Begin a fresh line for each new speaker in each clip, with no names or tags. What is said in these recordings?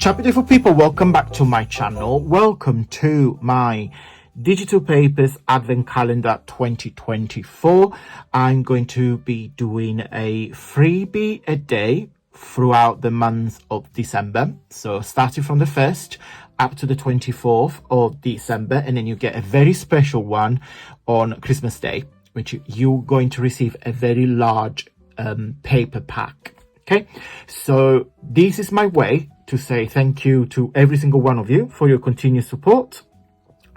Chapter beautiful people, welcome back to my channel. Welcome to my digital papers advent calendar 2024. I'm going to be doing a freebie a day throughout the month of December, so starting from the 1st up to the 24th of December, and then you get a very special one on Christmas Day, which you're going to receive a very large paper pack. Okay, so this is my way to say thank you to every single one of you for your continued support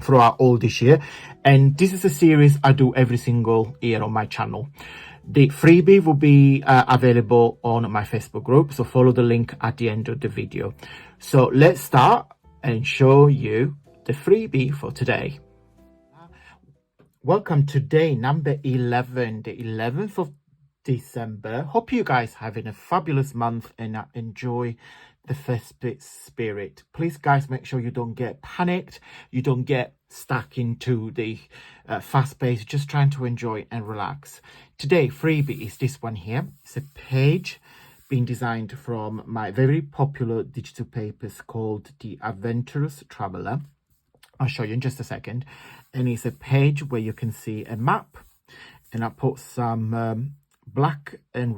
throughout all this year. And this is a series I do every single year on my channel. The freebie will be available on my Facebook group, so follow the link at the end of the video. So let's start and show you the freebie for today. Welcome to day number 11, the 11th of December. Hope you guys having a fabulous month and enjoy the festive spirit. Please guys, make sure you don't get panicked, you don't get stuck into the fast pace, just trying to enjoy and relax. Today freebie is this one here. It's a page being designed from my very popular digital papers called the Adventurous Traveler. I'll show you in just a second. And it's a page where you can see a map, and I put some black and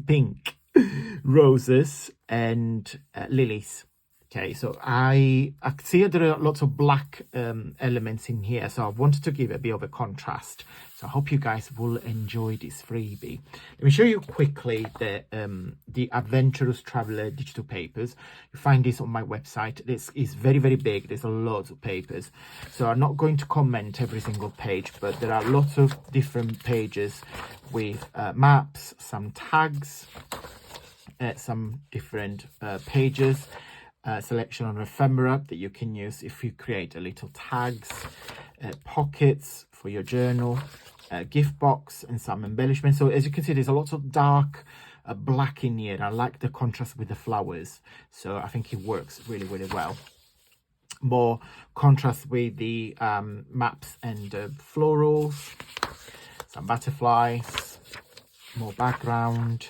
pink roses and lilies. Okay, so I see there are lots of black elements in here, so I wanted to give a bit of a contrast. So I hope you guys will enjoy this freebie. Let me show you quickly the Adventurous Traveler digital papers. You find this on my website. This is very, very big. There's a lot of papers, so I'm not going to comment every single page, but there are lots of different pages with maps, some tags, some different pages. Selection on ephemera that you can use if you create a little tags, pockets for your journal, gift box, and some embellishments. So as you can see, there's a lot of dark black in here. I like the contrast with the flowers, so I think it works really, really well. More contrast with the maps and florals, some butterflies, more background.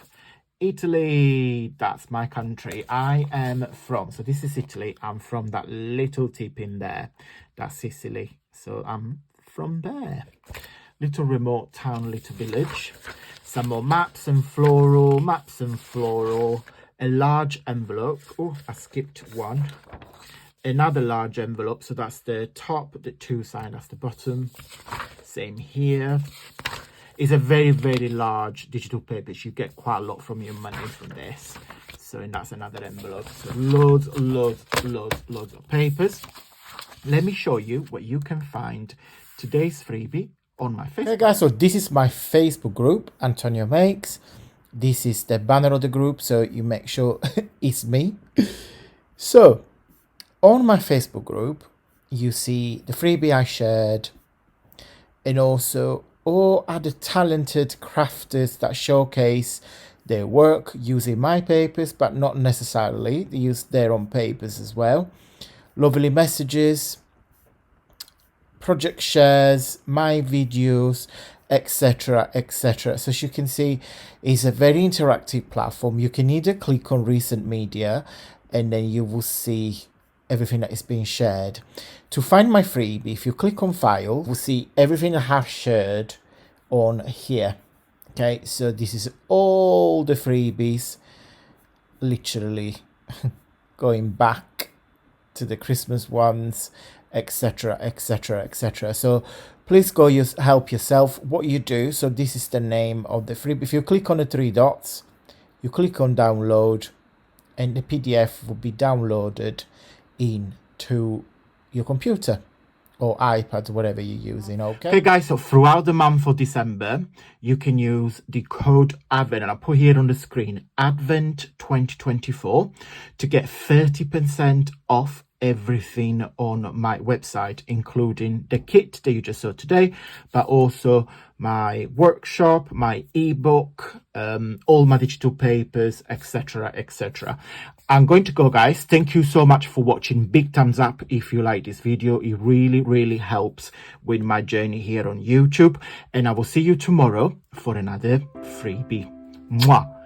Italy, that's my country I am from. So this is Italy. I'm from that little tip in there. That's Sicily. So I'm from there. Little remote town, little village. Some more maps and floral. A large envelope. Oh, I skipped one. Another large envelope. So that's the top, the two side, that's the bottom. Same here. It's a very, very large digital paper. You get quite a lot from your money from this. So, and that's another envelope. So loads of papers. Let me show you what you can find today's freebie on my Facebook. Hey guys, so this is my Facebook group, AntonioMakes. This is the banner of the group, so you make sure it's me. So on my Facebook group, you see the freebie I shared, and also all other talented crafters that showcase their work using my papers, but not necessarily. They use their own papers as well. Lovely messages, project shares, my videos, etc, etc. So as you can see, it's a very interactive platform. You can either click on recent media and then you will see everything that is being shared. To find my freebie, if you click on file, we'll see everything I have shared on here. Okay, so this is all the freebies, literally going back to the Christmas ones, etc, etc, etc. So please go help yourself. What you do, so this is the name of the freebie. If you click on the three dots, you click on download, and the PDF will be downloaded into your computer or iPad, whatever you're using. Okay guys, so throughout the month of December, you can use the code ADVENT, and I'll put here on the screen, ADVENT 2024, to get 30% off everything on my website, including the kit that you just saw today, but also my workshop, my ebook, all my digital papers, etc, etc. I'm going to go, guys. Thank you so much for watching. Big thumbs up if you like this video. It really helps with my journey here on YouTube, and I will see you tomorrow for another freebie. Mwah.